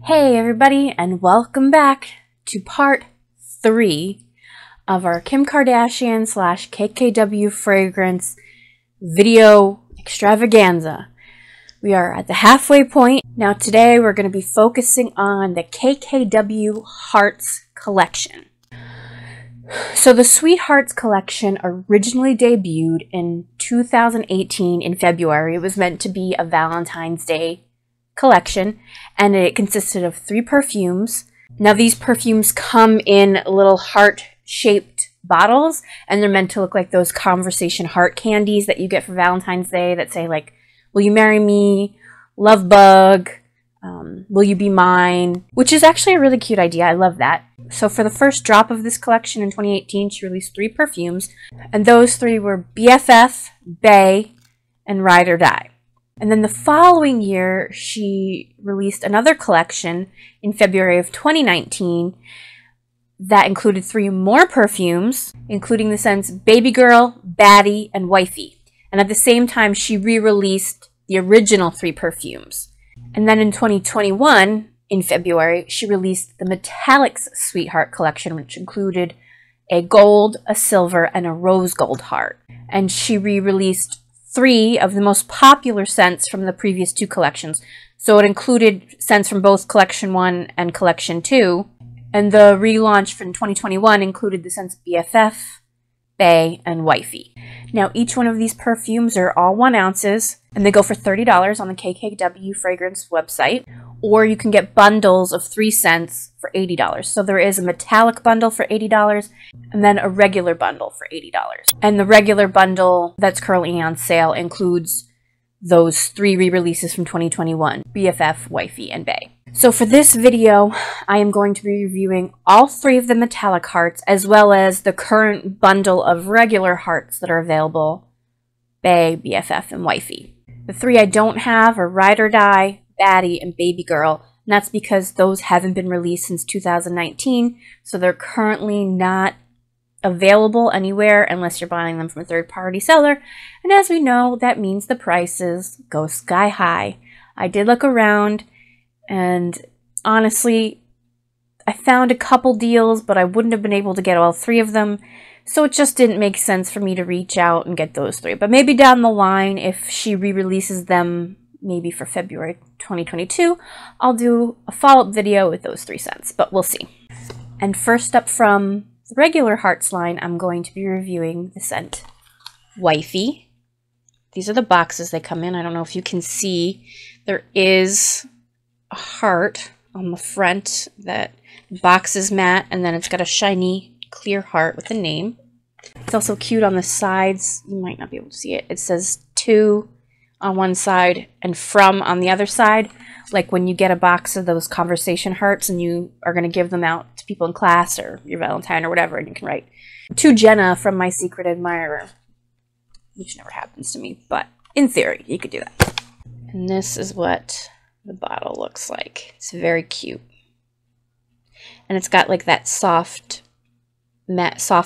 Hey everybody, and welcome back to part 3 of our Kim Kardashian / KKW fragrance video extravaganza. We are at the halfway point. Now today we're going to be focusing on the KKW Hearts Collection. So the Sweet Hearts Collection originally debuted in 2018 in February. It was meant to be a Valentine's Day collection, and it consisted of 3 perfumes. Now these perfumes come in little heart-shaped bottles, and they're meant to look like those conversation heart candies that you get for Valentine's Day that say like, will you marry me, love bug, will you be mine, which is actually a really cute idea. I love that. So for the first drop of this collection in 2018, she released 3 perfumes, and those 3 were BFF, Bae, and Ride or Die. And then the following year, she released another collection in February of 2019 that included 3 more perfumes, including the scents Baby Girl, Baddie, and Wifey. And at the same time, she re-released the original 3 perfumes. And then in 2021, in February, she released the Metallics Sweetheart collection, which included a gold, a silver, and a rose gold heart. And she re-released 3 of the most popular scents from the previous 2 collections. So it included scents from both Collection 1 and Collection 2. And the relaunch from 2021 included the scents BFF, Bae, and Wifey. Now each one of these perfumes are all 1 ounces, and they go for $30 on the KKW fragrance website. Or you can get bundles of 3 scents for $80. So there is a metallic bundle for $80 and then a regular bundle for $80. And the regular bundle that's currently on sale includes those 3 re-releases from 2021, BFF, Wifey, and Bae. So for this video, I am going to be reviewing all 3 of the metallic hearts as well as the current bundle of regular hearts that are available, Bae, BFF, and Wifey. The 3 I don't have are Ride or Die, Baddie, and Baby Girl, and that's because those haven't been released since 2019, so they're currently not available anywhere unless you're buying them from a third-party seller, and as we know, that means the prices go sky high. I did look around, and honestly, I found a couple deals, but I wouldn't have been able to get all 3 of them, so it just didn't make sense for me to reach out and get those 3. But maybe down the line, if she re-releases them maybe for February 2022, I'll do a follow-up video with those 3 scents, but we'll see. And first up from the regular Hearts line, I'm going to be reviewing the scent Wifey. These are the boxes they come in. I don't know if you can see. There is a heart on the front. That box is matte, and then it's got a shiny clear heart with a name. It's also cute on the sides. You might not be able to see it. It says "to" on one side and "from" on the other side, like when you get a box of those conversation hearts and you are going to give them out to people in class or your Valentine or whatever, and you can write "to Jenna from my secret admirer," which never happens to me, but in theory you could do that. And this is what the bottle looks like. It's very cute, and it's got like that soft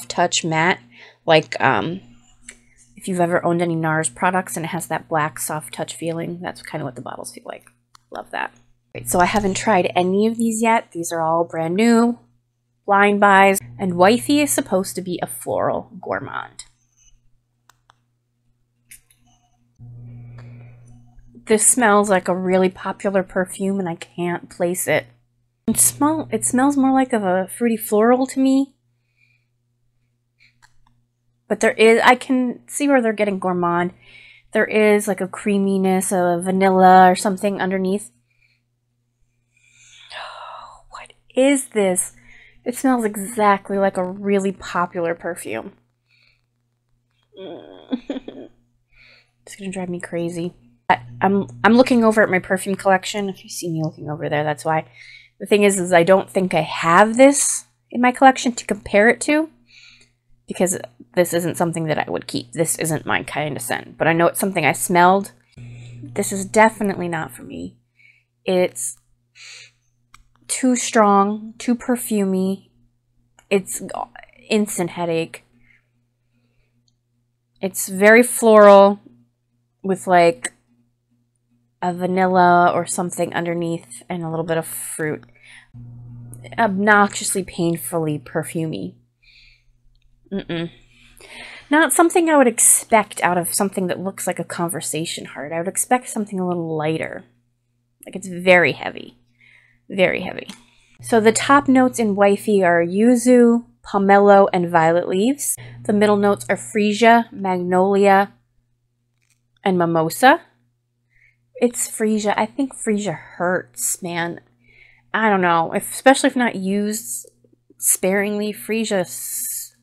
touch matte, like if you've ever owned any NARS products and it has that black soft touch feeling, that's kind of what the bottles feel like. Love that. Right, so I haven't tried any of these yet. These are all brand new, blind buys, and Wifey is supposed to be a floral gourmand. This smells like a really popular perfume and I can't place it. It smells more like of a fruity floral to me. But I can see where they're getting gourmand. There is like a creaminess of vanilla or something underneath. Oh, what is this? It smells exactly like a really popular perfume. It's gonna drive me crazy. I'm looking over at my perfume collection. If you see me looking over there, that's why. The thing is I don't think I have this in my collection to compare it to, because this isn't something that I would keep. This isn't my kind of scent, but I know it's something I smelled. This is definitely not for me. It's too strong, too perfumey. It's instant headache. It's very floral with like a vanilla or something underneath and a little bit of fruit. Obnoxiously, painfully perfumey. Not something I would expect out of something that looks like a conversation heart. I would expect something a little lighter. Like, it's very heavy. Very heavy. So the top notes in Wifey are yuzu, pomelo, and violet leaves. The middle notes are freesia, magnolia, and mimosa. It's freesia. I think freesia hurts, man. I don't know. Especially if not used sparingly. Freesia's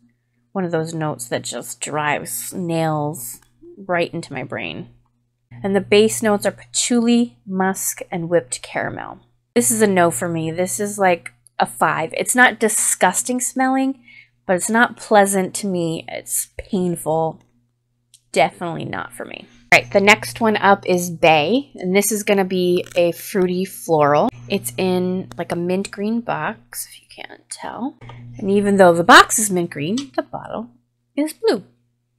one of those notes that just drives nails right into my brain. And the base notes are patchouli, musk, and whipped caramel. This is a no for me. This is like a 5. It's not disgusting smelling, but it's not pleasant to me. It's painful. Definitely not for me. All right, the next one up is Bay, and this is going to be a fruity floral. It's in like a mint green box, if you can't tell. And even though the box is mint green, the bottle is blue.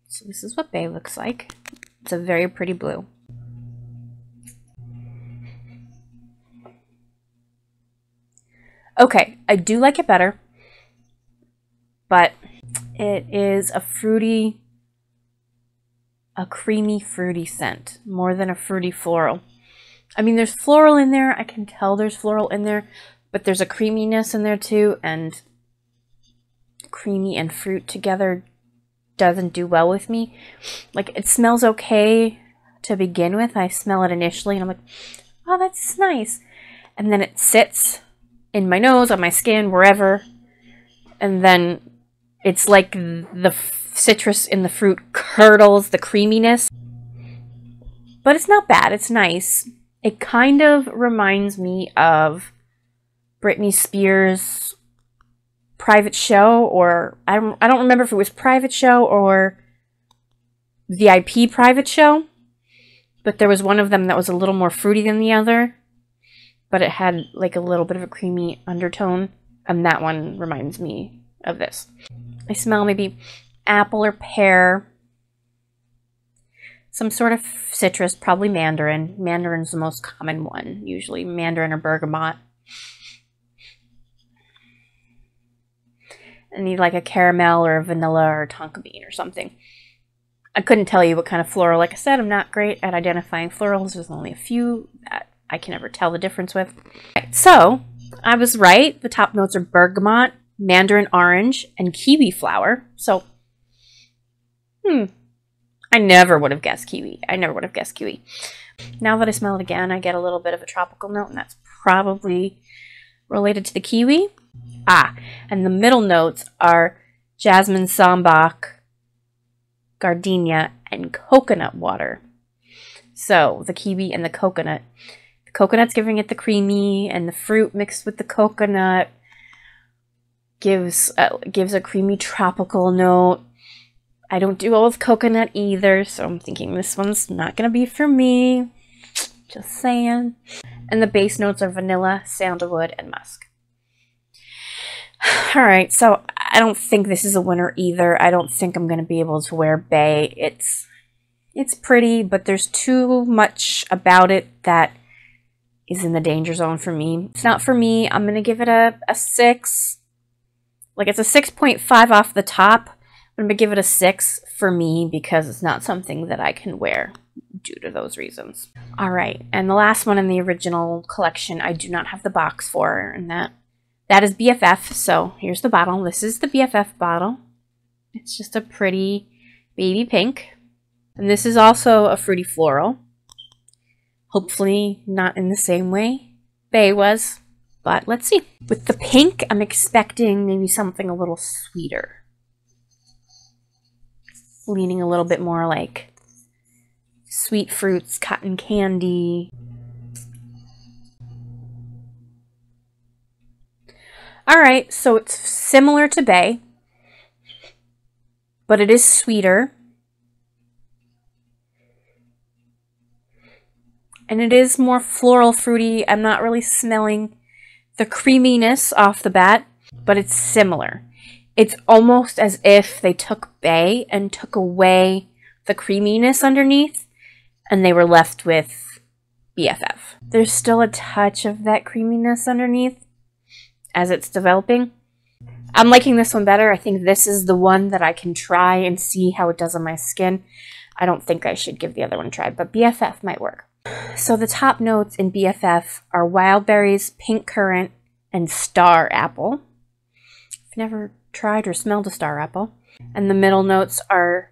So this is what Bay looks like. It's a very pretty blue. Okay, I do like it better, but it is a fruity, a creamy fruity scent, more than a fruity floral. I mean, there's floral in there. I can tell there's floral in there, but there's a creaminess in there too, and creamy and fruit together doesn't do well with me. Like, it smells okay to begin with. I smell it initially, and I'm like, oh, that's nice. And then it sits in my nose, on my skin, wherever, and then it's like the citrus in the fruit curdles the creaminess. But it's not bad. It's nice. It kind of reminds me of Britney Spears' Private Show, or I don't remember if it was Private Show or VIP Private Show, but there was one of them that was a little more fruity than the other, but it had like a little bit of a creamy undertone, and that one reminds me of this. I smell maybe apple or pear, some sort of citrus, probably mandarin. Mandarin's the most common one, usually mandarin or bergamot. I need like a caramel or a vanilla or a tonka bean or something. I couldn't tell you what kind of floral. Like I said, I'm not great at identifying florals. There's only a few that I can never tell the difference with. Right, so I was right. The top notes are bergamot, mandarin orange, and kiwi flower. So, I never would have guessed kiwi. I never would have guessed kiwi. Now that I smell it again, I get a little bit of a tropical note, and that's probably related to the kiwi. And the middle notes are jasmine, sambac, gardenia, and coconut water. So the kiwi and the coconut. The coconut's giving it the creamy, and the fruit mixed with the coconut gives a creamy tropical note. I don't do well with coconut either, so I'm thinking this one's not going to be for me. Just saying. And the base notes are vanilla, sandalwood, and musk. Alright, so I don't think this is a winner either. I don't think I'm going to be able to wear Bay. It's pretty, but there's too much about it that is in the danger zone for me. It's not for me. I'm going to give it a 6. Like, it's a 6.5 off the top. I'm going to give it a 6 for me because it's not something that I can wear due to those reasons. All right, and the last one in the original collection I do not have the box for, and that is BFF. So here's the bottle. This is the BFF bottle. It's just a pretty baby pink. And this is also a fruity floral. Hopefully not in the same way Bay was, but let's see. With the pink, I'm expecting maybe something a little sweeter. Leaning a little bit more like sweet fruits, cotton candy. Alright, so it's similar to Bay, but it is sweeter. And it is more floral fruity. I'm not really smelling the creaminess off the bat, but it's similar. It's almost as if they took Bay and took away the creaminess underneath, and they were left with BFF. There's still a touch of that creaminess underneath as it's developing. I'm liking this one better. I think this is the one that I can try and see how it does on my skin. I don't think I should give the other one a try, but BFF might work. So the top notes in BFF are wild berries, pink currant, and star apple. I've never tried or smelled a star apple. And the middle notes are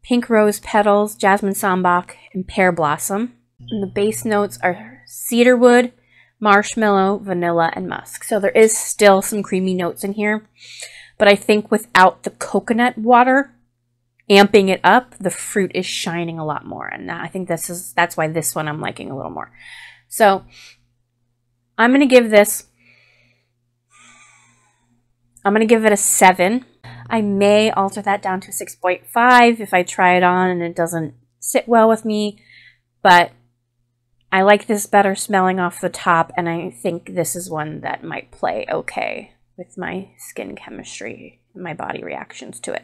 pink rose petals, jasmine sambac, and pear blossom. And the base notes are cedarwood, marshmallow, vanilla, and musk. So there is still some creamy notes in here. But I think without the coconut water amping it up, the fruit is shining a lot more. And I think that's why this one I'm liking a little more. So I'm going to give it a 7. I may alter that down to 6.5 if I try it on and it doesn't sit well with me. But I like this better smelling off the top, and I think this is one that might play okay with my skin chemistry and my body reactions to it.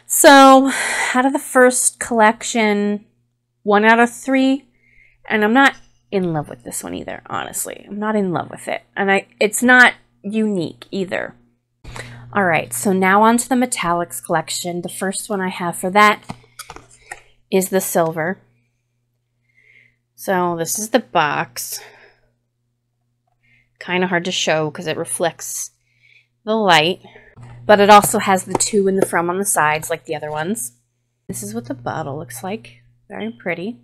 So, out of the first collection, 1 out of 3, and I'm not in love with this one either, honestly. I'm not in love with it, and it's not unique either. Alright, so now on to the metallics collection. The first one I have for that is the silver. So this is the box. Kind of hard to show because it reflects the light. But it also has the 2 in the from on the sides like the other ones. This is what the bottle looks like. Very pretty.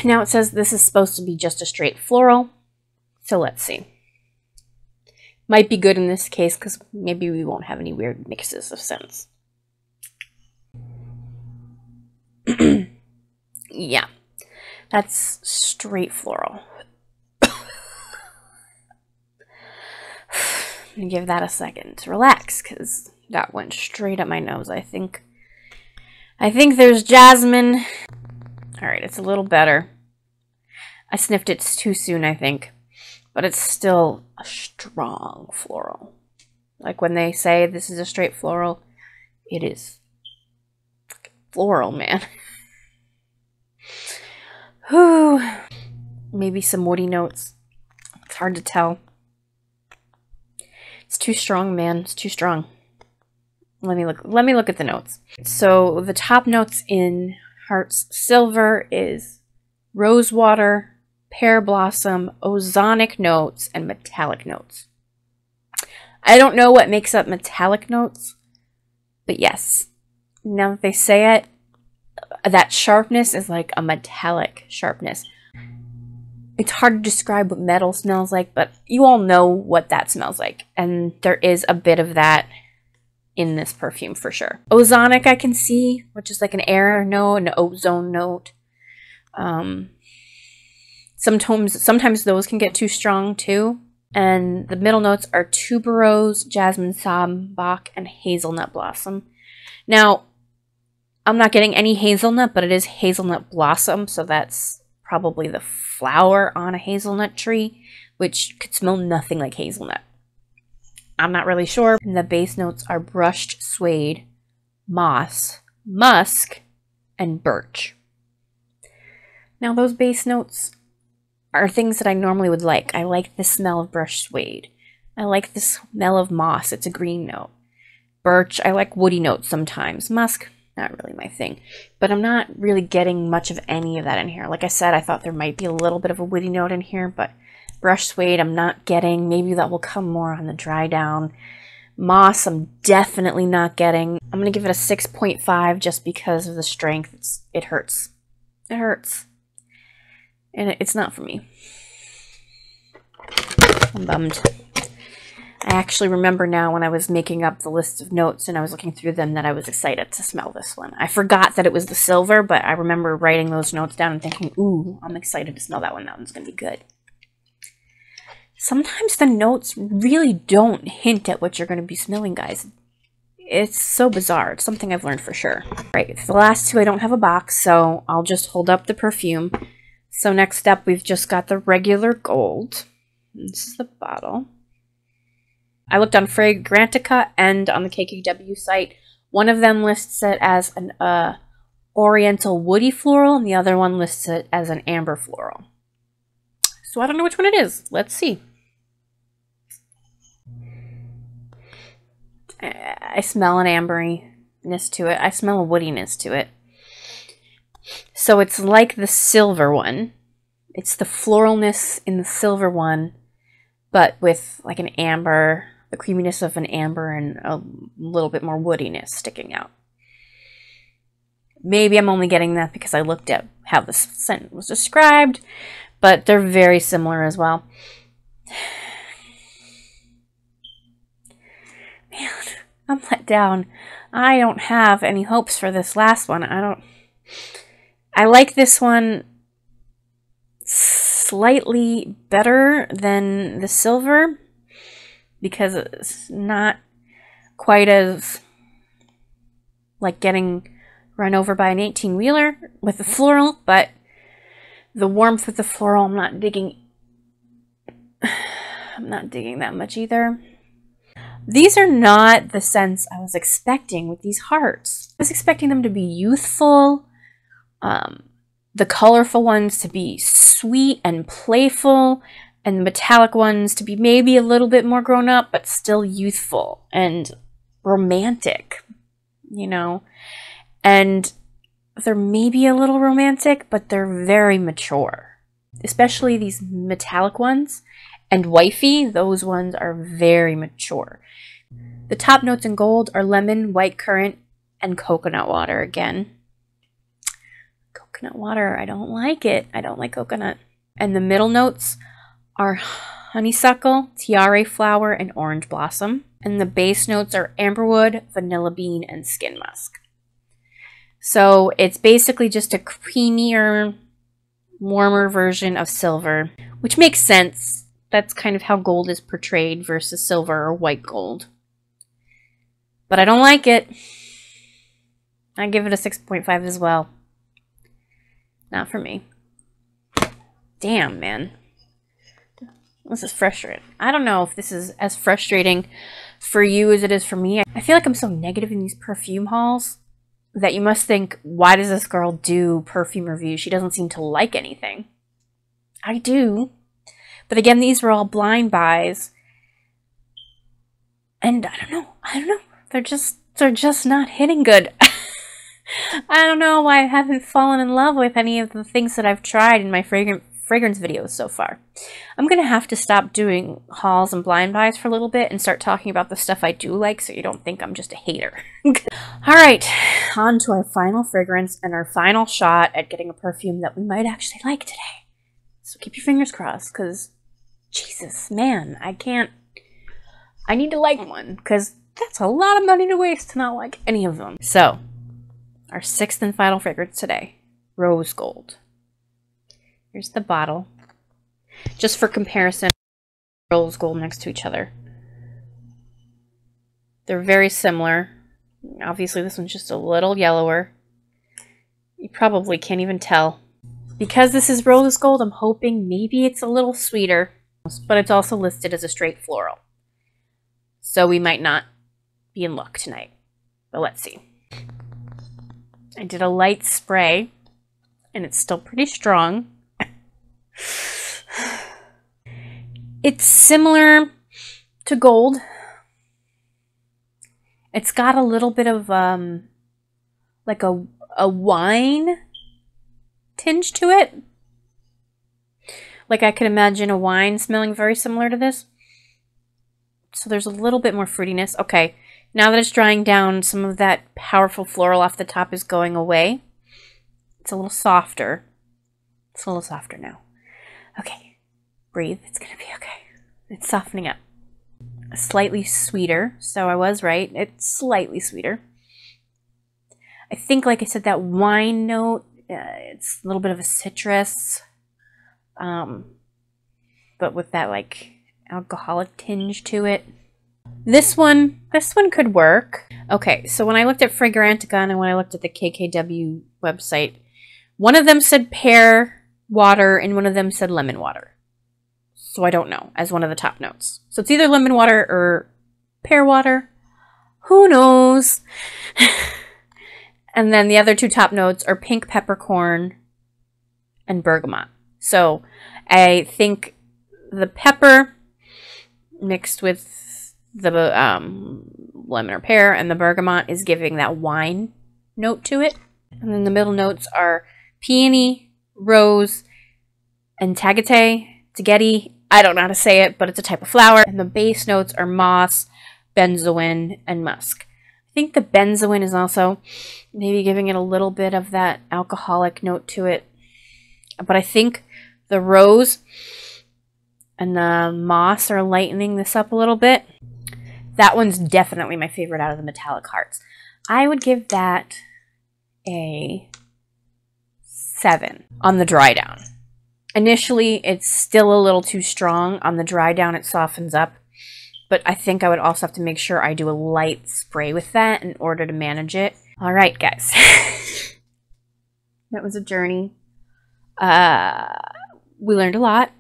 Now it says this is supposed to be just a straight floral. So let's see. Might be good in this case because maybe we won't have any weird mixes of scents. Yeah. That's straight floral. I'm going to give that a second to relax because that went straight up my nose, I think. I think there's jasmine. Alright, it's a little better. I sniffed it too soon, I think. But it's still a strong floral. Like when they say this is a straight floral, it is floral, man. Whew. Maybe some woody notes. It's hard to tell. It's too strong, man. It's too strong. Let me look at the notes. So the top notes in Hearts Silver is rosewater, pear blossom, ozonic notes, and metallic notes. I don't know what makes up metallic notes, but yes. Now that they say it, that sharpness is like a metallic sharpness. It's hard to describe what metal smells like, but you all know what that smells like. And there is a bit of that in this perfume for sure. Ozonic I can see, which is like an air note, an ozone note. Sometimes those can get too strong too. And the middle notes are tuberose, jasmine sambac, and hazelnut blossom. Now, I'm not getting any hazelnut, but it is hazelnut blossom, so that's probably the flower on a hazelnut tree, which could smell nothing like hazelnut. I'm not really sure. And the base notes are brushed suede, moss, musk, and birch. Now, those base notes are things that I normally would like. I like the smell of brushed suede. I like the smell of moss. It's a green note. Birch, I like woody notes sometimes. Musk, not really my thing. But I'm not really getting much of any of that in here. Like I said, I thought there might be a little bit of a woody note in here, but brushed suede I'm not getting. Maybe that will come more on the dry down. Moss I'm definitely not getting. I'm going to give it a 6.5 just because of the strength. It hurts. It hurts. And it's not for me. I'm bummed. I actually remember now when I was making up the list of notes and I was looking through them that I was excited to smell this one. I forgot that it was the silver, but I remember writing those notes down and thinking, ooh, I'm excited to smell that one. That one's going to be good. Sometimes the notes really don't hint at what you're going to be smelling, guys. It's so bizarre. It's something I've learned for sure. Right, for the last two I don't have a box, so I'll just hold up the perfume. So next up, we've just got the regular gold. This is the bottle. I looked on Fragrantica and on the KKW site. One of them lists it as an oriental woody floral, and the other one lists it as an amber floral. So I don't know which one it is. Let's see. I smell an amberiness to it. I smell a woodiness to it. So it's like the silver one. It's the floralness in the silver one, but with like an amber, the creaminess of an amber and a little bit more woodiness sticking out. Maybe I'm only getting that because I looked at how the scent was described, but they're very similar as well. Man, I'm let down. I don't have any hopes for this last one. I like this one slightly better than the silver because it's not quite as like getting run over by an 18-wheeler with the floral, but the warmth with the floral I'm not digging that much either. These are not the scents I was expecting with these hearts. I was expecting them to be youthful, the colorful ones to be sweet and playful, and the metallic ones to be maybe a little bit more grown up, but still youthful and romantic, you know? And they're maybe a little romantic, but they're very mature, especially these metallic ones. And Wifey, those ones are very mature. The top notes in gold are lemon, white currant, and coconut water again. Coconut water, I don't like it. I don't like coconut. And the middle notes are honeysuckle, tiare flower, and orange blossom. And the base notes are amberwood, vanilla bean, and skin musk. So it's basically just a creamier, warmer version of silver, which makes sense. That's kind of how gold is portrayed versus silver or white gold. But I don't like it. I give it a 6.5 as well. Not for me. Damn, man. This is frustrating. I don't know if this is as frustrating for you as it is for me. I feel like I'm so negative in these perfume hauls that you must think, why does this girl do perfume reviews? She doesn't seem to like anything. I do. But again, these were all blind buys. And I don't know. They're just not hitting good. I don't know why I haven't fallen in love with any of the things that I've tried in my fragrance videos so far. I'm going to have to stop doing hauls and blind buys for a little bit and start talking about the stuff I do like so you don't think I'm just a hater. Alright, on to our final fragrance and our final shot at getting a perfume that we might actually like today. So keep your fingers crossed because, Jesus, man, I need to like one because that's a lot of money to waste to not like any of them. So, our sixth and final fragrance today, Rose Gold. Here's the bottle. Just for comparison, Rose Gold next to each other. They're very similar. Obviously, this one's just a little yellower. You probably can't even tell. Because this is Rose Gold, I'm hoping maybe it's a little sweeter, but it's also listed as a straight floral. So we might not be in luck tonight. But let's see. I did a light spray, and it's still pretty strong. It's similar to gold. It's got a little bit of like a wine tinge to it. Like I could imagine a wine smelling very similar to this. So there's a little bit more fruitiness. Okay, now that it's drying down, some of that powerful floral off the top is going away. It's a little softer. It's a little softer now. Okay, breathe. It's going to be okay. It's softening up. Slightly sweeter, so I was right. It's slightly sweeter. I think, like I said, that wine note, it's a little bit of a citrus, but with that like alcoholic tinge to it. This one could work. Okay, so when I looked at Fragrantica and when I looked at the KKW website, one of them said pear water and one of them said lemon water. So I don't know, as one of the top notes. So it's either lemon water or pear water. Who knows? And then the other two top notes are pink peppercorn and bergamot. So I think the pepper mixed with the lemon or pear and the bergamot is giving that wine note to it. And then the middle notes are peony, rose, and tagete. I don't know how to say it, but it's a type of flower. And the base notes are moss, benzoin, and musk. I think the benzoin is also maybe giving it a little bit of that alcoholic note to it. But I think the rose and the moss are lightening this up a little bit. That one's definitely my favorite out of the metallic hearts. I would give that a 7 on the dry down. Initially, it's still a little too strong. On the dry down, it softens up. But I think I would also have to make sure I do a light spray with that in order to manage it. All right, guys. That was a journey. We learned a lot.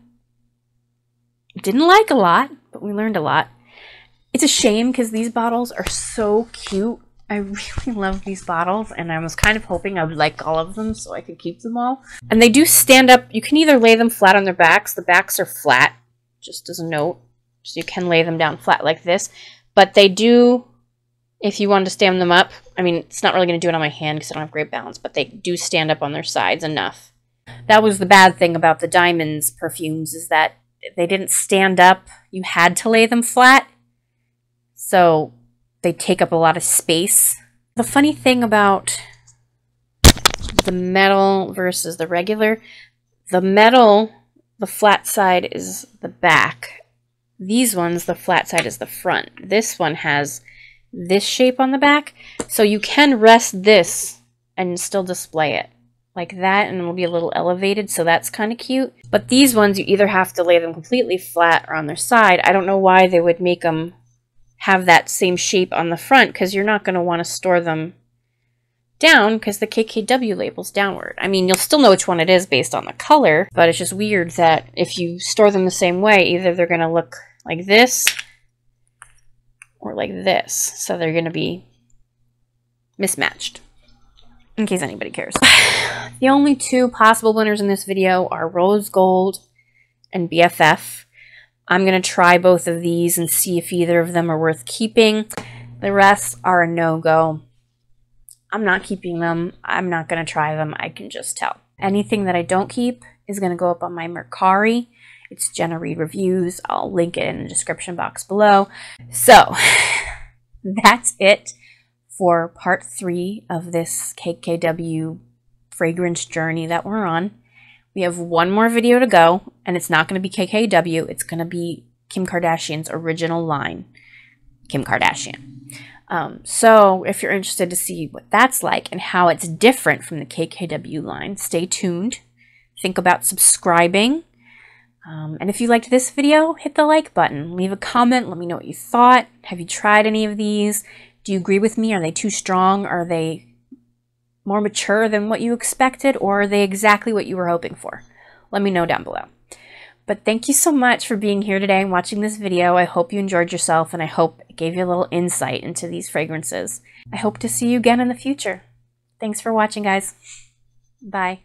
Didn't like a lot, but we learned a lot. It's a shame because these bottles are so cute. I really love these bottles, and I was kind of hoping I would like all of them so I could keep them all. And they do stand up. You can either lay them flat on their backs. The backs are flat, just as a note. So you can lay them down flat like this. But they do, if you wanted to stand them up, I mean, it's not really going to do it on my hand because I don't have great balance, but they do stand up on their sides enough. That was the bad thing about the Diamonds perfumes, is that they didn't stand up. You had to lay them flat. So they take up a lot of space. The funny thing about the metal versus the regular, the metal, the flat side is the back. These ones, the flat side is the front. This one has this shape on the back. So you can rest this and still display it like that, and it'll be a little elevated, so that's kind of cute. But these ones, you either have to lay them completely flat or on their side. I don't know why they would make them have that same shape on the front, because you're not going to want to store them down because the KKW label's downward. I mean, you'll still know which one it is based on the color, but it's just weird that if you store them the same way, either they're going to look like this or like this. So they're going to be mismatched, in case anybody cares. The only two possible winners in this video are Rose Gold and BFF. I'm going to try both of these and see if either of them are worth keeping. The rest are a no-go. I'm not keeping them. I'm not going to try them. I can just tell. Anything that I don't keep is going to go up on my Mercari. It's JennaReidreviews. I'll link it in the description box below. So that's it for part 3 of this KKW fragrance journey that we're on. We have one more video to go, and it's not going to be KKW. It's going to be Kim Kardashian's original line, Kim Kardashian. So if you're interested to see what that's like and how it's different from the KKW line, stay tuned. Think about subscribing. And if you liked this video, hit the like button. Leave a comment. Let me know what you thought. Have you tried any of these? Do you agree with me? Are they too strong? Are they more mature than what you expected? Or are they exactly what you were hoping for? Let me know down below. But thank you so much for being here today and watching this video. I hope you enjoyed yourself, and I hope it gave you a little insight into these fragrances. I hope to see you again in the future. Thanks for watching, guys. Bye.